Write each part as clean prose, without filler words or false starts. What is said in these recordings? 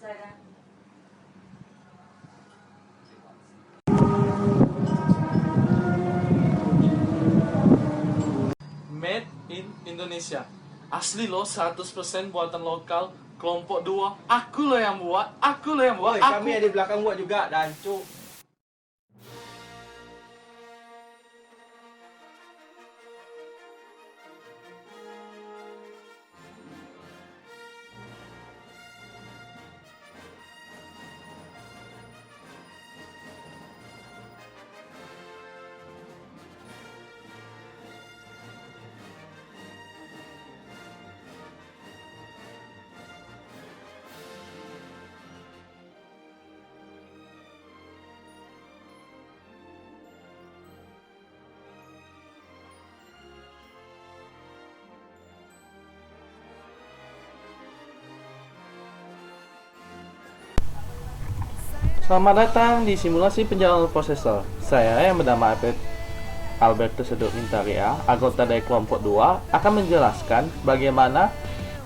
Made in Indonesia. Asli loh, 100% buatan lokal. Kelompok 2. Aku loh yang buat. Woi, kami ada di belakang buat juga, dancu. Selamat datang di simulasi penjalanan prosesor. Saya yang bernama Albertus Seduk Mintaria, anggota dari kelompok 2, akan menjelaskan bagaimana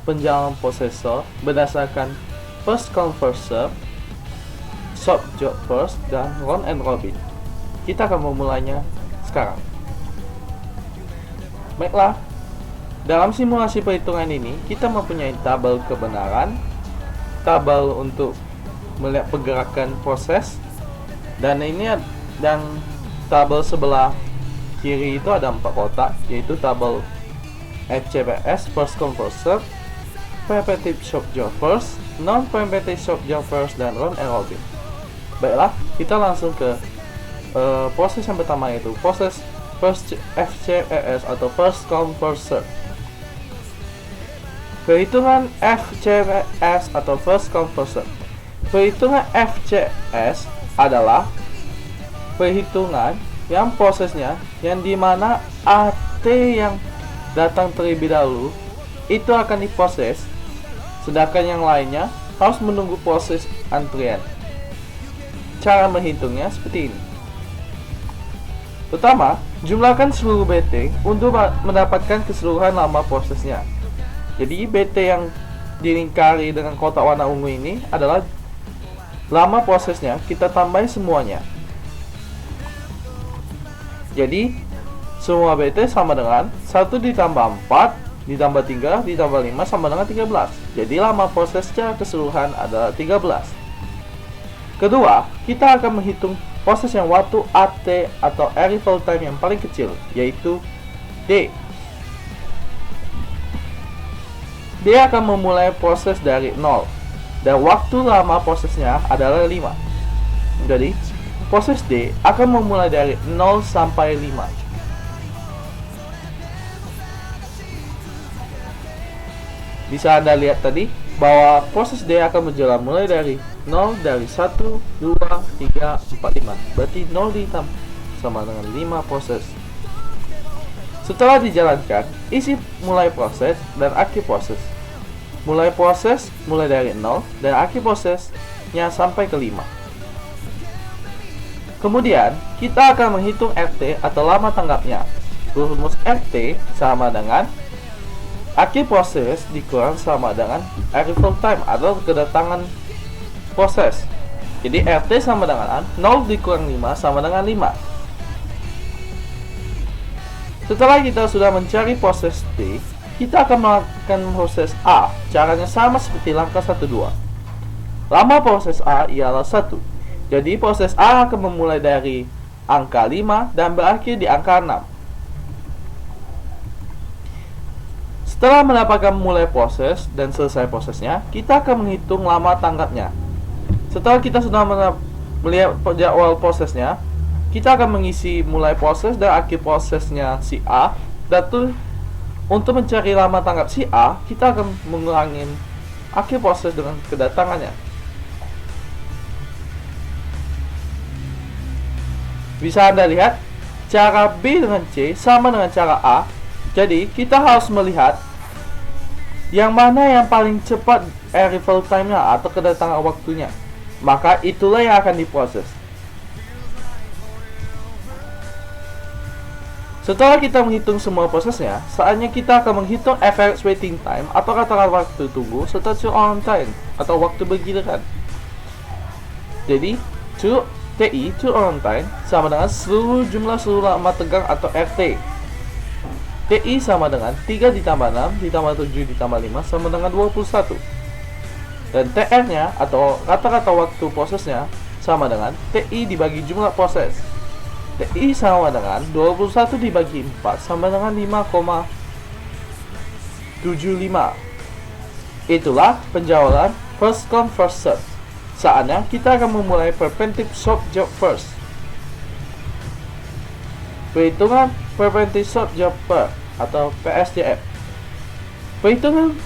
penjalanan prosesor berdasarkan first come first serve, shop job first, dan round and robin. Kita akan memulainya sekarang. Baiklah, dalam simulasi perhitungan ini kita mempunyai tabel kebenaran, tabel untuk melihat pergerakan proses, dan tabel sebelah kiri itu ada 4 kotak, yaitu tabel FCPS first come first serve, preemptive shop job first, non preemptive shop job first, dan round and robin. Baiklah, kita langsung ke proses yang pertama, yaitu proses first FCPS atau first come first serve. Perhitungan FCPS atau first come first serve. Perhitungan FCS adalah perhitungan yang prosesnya yang dimana AT yang datang terlebih dahulu itu akan diproses, sedangkan yang lainnya harus menunggu proses antrian. Cara menghitungnya seperti ini. Pertama, jumlahkan seluruh BT untuk mendapatkan keseluruhan lama prosesnya. Jadi BT yang dilingkari dengan kotak warna ungu ini adalah lama prosesnya, kita tambahin semuanya. Jadi semua BT sama dengan 1 ditambah 4 ditambah 3 ditambah 5 sama dengan 13. Jadi lama proses secara keseluruhan adalah 13. Kedua, kita akan menghitung proses yang waktu AT atau arrival time yang paling kecil, yaitu D. Dia akan memulai proses dari 0 dan waktu lama prosesnya adalah 5. Jadi, proses D akan memulai dari 0 sampai 5. Bisa Anda lihat tadi bahwa proses D akan berjalan mulai dari 0, dari 1, 2, 3, 4, 5. Berarti 0 ditambah sama dengan 5 proses. Setelah dijalankan, isi mulai proses dan akhir proses. Mulai proses mulai dari 0 dan akhir prosesnya sampai ke 5. Kemudian kita akan menghitung RT atau lama tanggapnya. Rumus RT sama dengan akhir proses dikurang sama dengan arrival time atau kedatangan proses. Jadi RT sama dengan 0 dikurang 5 sama dengan 5. Setelah kita sudah mencari proses D, kita akan melakukan proses A. Caranya sama seperti langkah 1-2. Lama proses A ialah 1. Jadi proses A akan memulai dari angka 5 dan berakhir di angka 6. Setelah mendapatkan mulai proses dan selesai prosesnya, kita akan menghitung lama tanggapnya. Setelah kita sudah melihat jadwal prosesnya, kita akan mengisi mulai proses dan akhir prosesnya si A. Dan untuk mencari lama tanggap si A, kita akan mengurangi akhir proses dengan kedatangannya. Bisa Anda lihat, cara B dengan C sama dengan cara A. Jadi, kita harus melihat yang mana yang paling cepat arrival time-nya atau kedatangan waktunya. Maka itulah yang akan diproses. Setelah kita menghitung semua prosesnya, saatnya kita akan menghitung average waiting time atau rata-rata waktu tunggu serta turn on time atau waktu bergiliran. Jadi, TI turn on time sama dengan seluruh jumlah seluruh lama tegang atau RT. TI sama dengan 3 ditambah 6 ditambah 7 ditambah 5 sama dengan 21. Dan TR-nya atau rata-rata waktu prosesnya sama dengan TI dibagi jumlah proses. TI sama dengan 21 dibagi 4 sama dengan 5,75. Itulah penjualan first come first serve. Saatnya kita akan memulai preventive shop job first. Perhitungan preventive shop job first atau PSJF. Perhitungan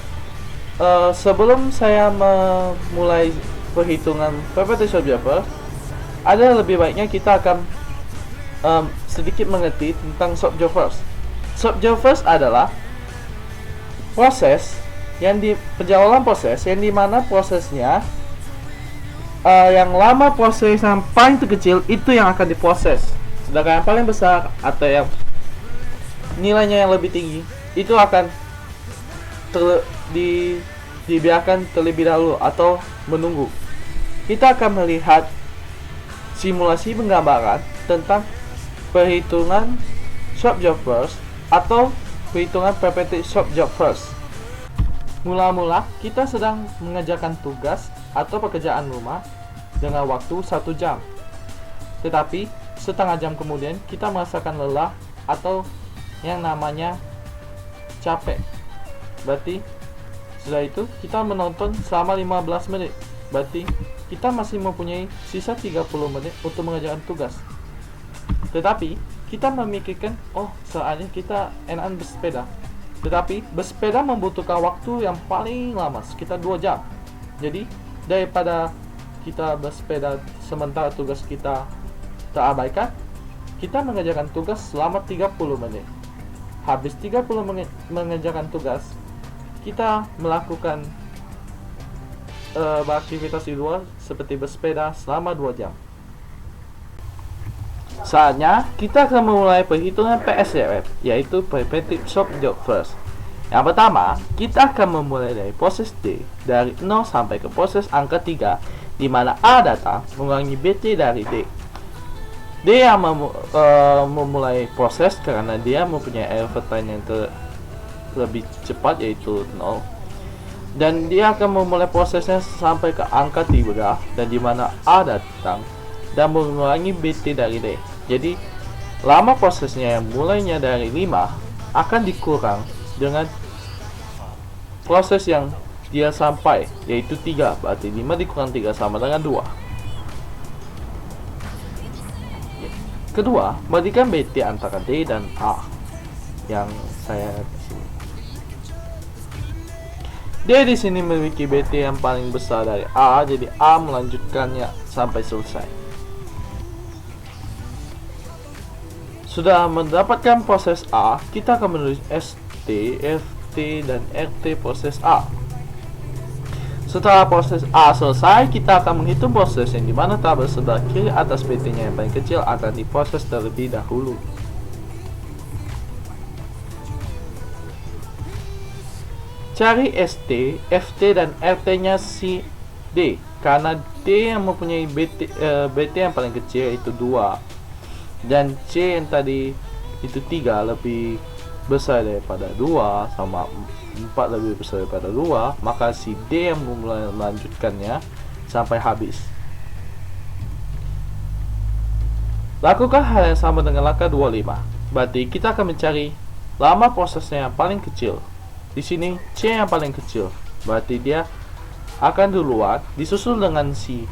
sebelum saya memulai perhitungan preventive shop job first, ada lebih baiknya kita akan sedikit mengerti tentang shop job first. Shop job first adalah proses yang penjualan proses yang dimana prosesnya yang lama proses yang paling terkecil itu yang akan diproses, sedangkan yang paling besar atau yang nilainya yang lebih tinggi itu akan dibiarkan terlebih dahulu atau menunggu. Kita akan melihat simulasi penggambaran tentang perhitungan shop job first atau perhitungan preventive shop job first. Mula-mula kita sedang mengerjakan tugas atau pekerjaan rumah dengan waktu 1 jam. Tetapi setengah jam kemudian kita merasakan lelah atau yang namanya capek. Berarti setelah itu kita menonton selama 15 menit. Berarti kita masih mempunyai sisa 30 menit untuk mengerjakan tugas. Tetapi kita memikirkan, saatnya kita enakan bersepeda. Tetapi bersepeda membutuhkan waktu yang paling lama, sekitar 2 jam. Jadi daripada kita bersepeda sementara tugas kita terabaikan, kita mengerjakan tugas selama 30 menit. Habis 30 menit mengerjakan tugas, kita melakukan beraktivitas di luar seperti bersepeda selama 2 jam. Saatnya kita akan memulai perhitungan PSJF, yaitu Preventive Shop Job First. Yang pertama, kita akan memulai dari proses D dari 0 sampai ke proses angka 3, di mana A datang mengurangi BT dari D. D yang memulai proses karena dia mempunyai effort time yang lebih cepat, yaitu 0. Dan dia akan memulai prosesnya sampai ke angka 3, dan di mana A datang dan mengurangi BT dari D. Jadi lama prosesnya yang mulainya dari 5 akan dikurang dengan proses yang dia sampai, yaitu 3. Berarti 5 dikurang 3 sama dengan 2. Kedua, berikan BT antara D dan A yang saya di sini. D di sini memiliki BT yang paling besar dari A, jadi A melanjutkannya sampai selesai. Sudah mendapatkan proses A, kita akan menulis ST, FT, dan RT proses A. Setelah proses A selesai, kita akan menghitung proses yang dimana tabel sebelah kiri atas BT-nya yang paling kecil akan diproses terlebih dahulu. Cari ST, FT, dan RT-nya si D, karena D yang mempunyai BT yang paling kecil itu 2. Dan C yang tadi itu 3 lebih besar daripada 2, sama 4 lebih besar daripada 2, maka si D yang melanjutkannya sampai habis. Lakukan hal yang sama dengan langkah 25. Berarti kita akan mencari lama prosesnya yang paling kecil. Di sini C yang paling kecil, berarti dia akan duluan, disusul dengan si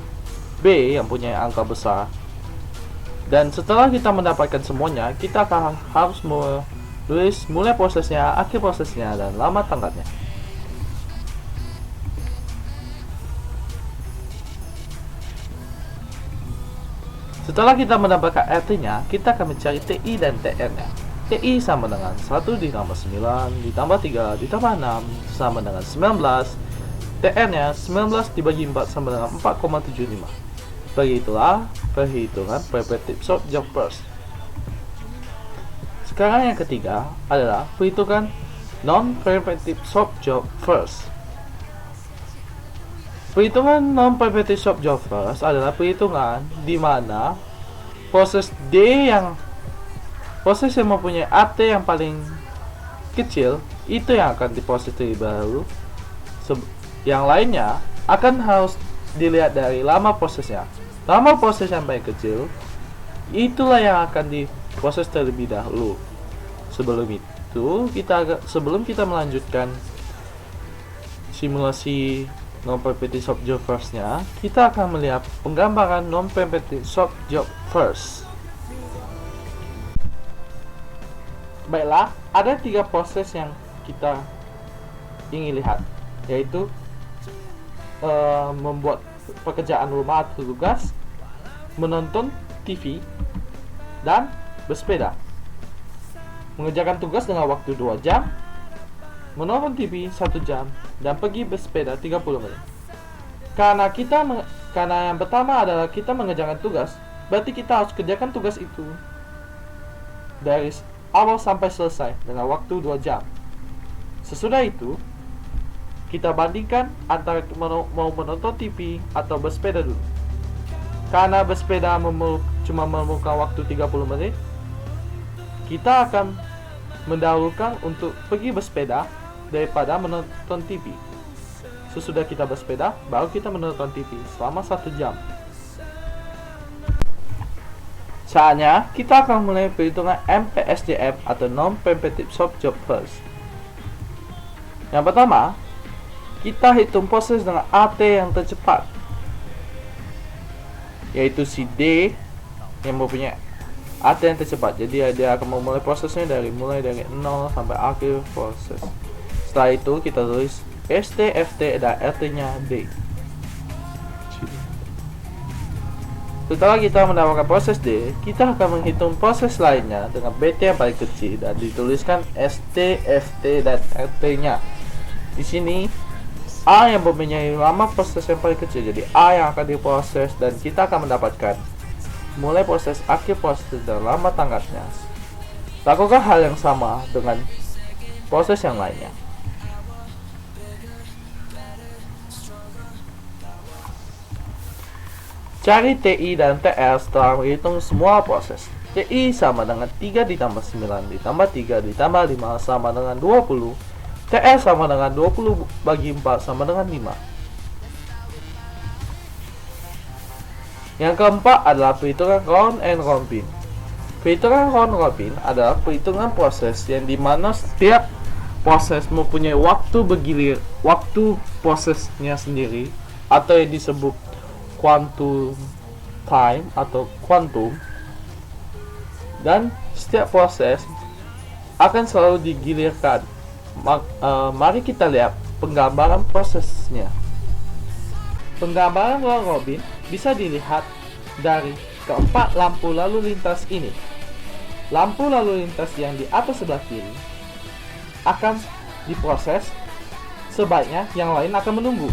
B yang punya angka besar. Dan setelah kita mendapatkan semuanya, kita akan harus menulis mulai prosesnya, akhir prosesnya, dan lama tanggalnya. Setelah kita mendapatkan RT-nya, kita akan mencari TI dan TR-nya. TI sama dengan 1 ditambah 9 ditambah 3 ditambah 6 sama dengan 19. TR-nya 19 dibagi 4 sama dengan 4,75. Begitulah perhitungan preventive shop job first. Sekarang yang ketiga adalah perhitungan non-preemptive swap job first. Perhitungan non-preemptive swap job first adalah perhitungan di mana proses yang mempunyai AT yang paling kecil itu yang akan diproses terlebih dahulu. Yang lainnya akan harus dilihat dari lama prosesnya. Lama proses yang paling kecil itulah yang akan diproses terlebih dahulu. Sebelum kita melanjutkan simulasi non-preemptive swap job first-nya, kita akan melihat penggambaran non-preemptive swap job first. Baiklah, ada 3 proses yang kita ingin lihat, yaitu membuat pekerjaan rumah atau tugas, menonton TV, dan bersepeda. Mengerjakan tugas dengan waktu 2 jam, menonton TV 1 jam, dan pergi bersepeda 30 menit. Karena yang pertama adalah kita mengerjakan tugas, berarti kita harus kerjakan tugas itu dari awal sampai selesai dengan waktu 2 jam. Sesudah itu, kita bandingkan antara mau menonton TV atau bersepeda dulu. Karena bersepeda cuma memerlukan waktu 30 menit, kita akan mendahulukan untuk pergi bersepeda daripada menonton TV. Sesudah kita bersepeda, baru kita menonton TV selama 1 jam. Saatnya kita akan mulai perhitungan NPSJF atau Non-Preemptive Swap Job First. Yang pertama, kita hitung proses dengan AT yang tercepat, yaitu si D yang mempunyai AT yang tercepat. Jadi dia akan memulai prosesnya dari 0 sampai akhir proses. Setelah itu kita tulis ST, FT, dan RT nya D. Setelah kita mendapatkan proses D, kita akan menghitung proses lainnya dengan BT yang paling kecil dan dituliskan ST, FT, dan RT nya. Di sini A yang mempunyai lama proses yang paling kecil, jadi A yang akan diproses, dan kita akan mendapatkan mulai proses, akhir proses, dan lama tanggapnya. Lakukan hal yang sama dengan proses yang lainnya. Cari TI dan TL setelah menghitung semua proses. TI sama dengan 3 ditambah 9 ditambah 3 ditambah 5 sama dengan 20. TL sama dengan 20 bagi 4 sama dengan 5. Yang keempat adalah perhitungan round and robin. Perhitungan round robin adalah perhitungan proses yang dimana setiap proses mempunyai waktu bergilir, waktu prosesnya sendiri, atau yang disebut quantum time atau quantum, dan setiap proses akan selalu digilirkan. Mari kita lihat penggambaran prosesnya. Penggambaran round robin bisa dilihat dari keempat lampu lalu lintas ini. Lampu lalu lintas yang di atas sebelah kiri akan diproses, sebaiknya yang lain akan menunggu.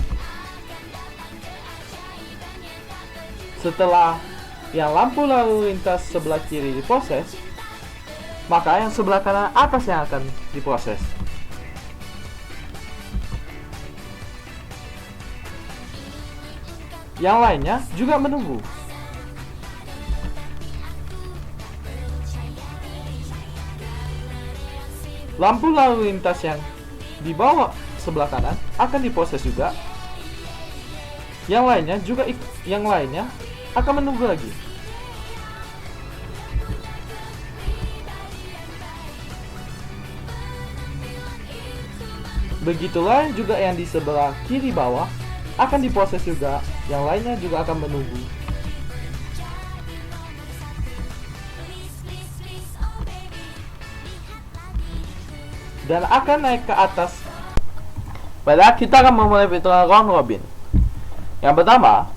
Setelah yang lampu lalu lintas sebelah kiri diproses, maka yang sebelah kanan atas yang akan diproses. Yang lainnya juga menunggu. Lampu lalu lintas yang di bawah sebelah kanan akan diproses juga. Yang lainnya akan menunggu lagi. Begitulah juga yang di sebelah kiri bawah akan diproses juga, yang lainnya juga akan menunggu. Dan akan naik ke atas. Padahal kita akan memulai perhitungan round robin. Yang pertama,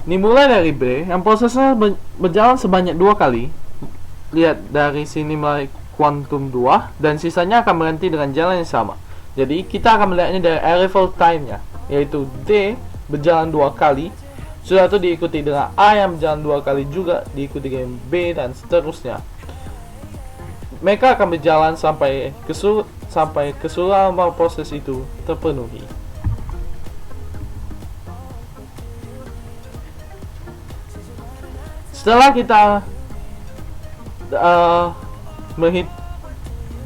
dimulai dari B yang prosesnya berjalan sebanyak 2 kali. Lihat dari sini mulai quantum 2, dan sisanya akan berhenti dengan jalan yang sama. Jadi kita akan melihatnya dari arrival time-nya, yaitu D berjalan 2 kali, sudah itu diikuti dengan A yang berjalan 2 kali juga, diikuti dengan B, dan seterusnya. mereka akan berjalan sampai keseluruhan proses itu terpenuhi. Setelah kita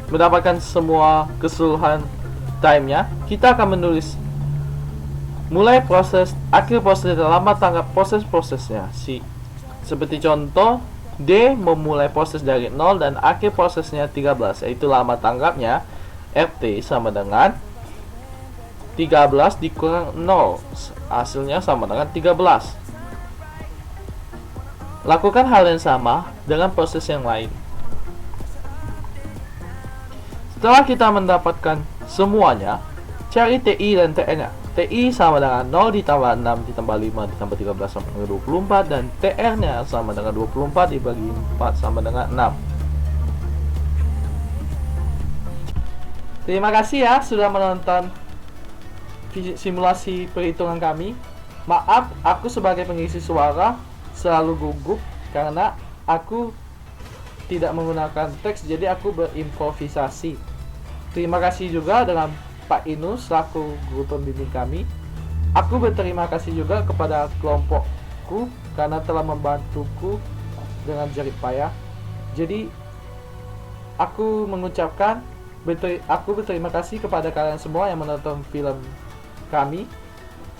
mendapatkan semua keseluruhan time-nya, kita akan menulis mulai proses, akhir proses, dan lama tanggap proses-prosesnya. Seperti contoh, D memulai proses dari 0 dan akhir prosesnya 13, yaitu lama tanggapnya RT sama dengan 13 dikurang 0, hasilnya sama dengan 13. Lakukan hal yang sama dengan proses yang lain. Setelah kita mendapatkan semuanya, cari TI dan TR-nya. TI sama dengan 0 ditambah 6 ditambah 5 ditambah 13 sama dengan 24, dan TR-nya sama dengan 24 dibagi 4 sama dengan 6. Terima kasih ya sudah menonton simulasi perhitungan kami. Maaf, aku sebagai pengisi suara selalu gugup karena aku tidak menggunakan teks, jadi aku berimprovisasi. Terima kasih juga dengan Pak Inu selaku guru pembimbing kami. Aku berterima kasih juga kepada kelompokku karena telah membantuku dengan jerih payah. Jadi aku mengucapkan aku berterima kasih kepada kalian semua yang menonton film kami.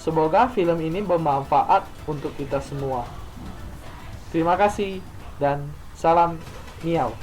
Semoga film ini bermanfaat untuk kita semua. Terima kasih dan salam miau.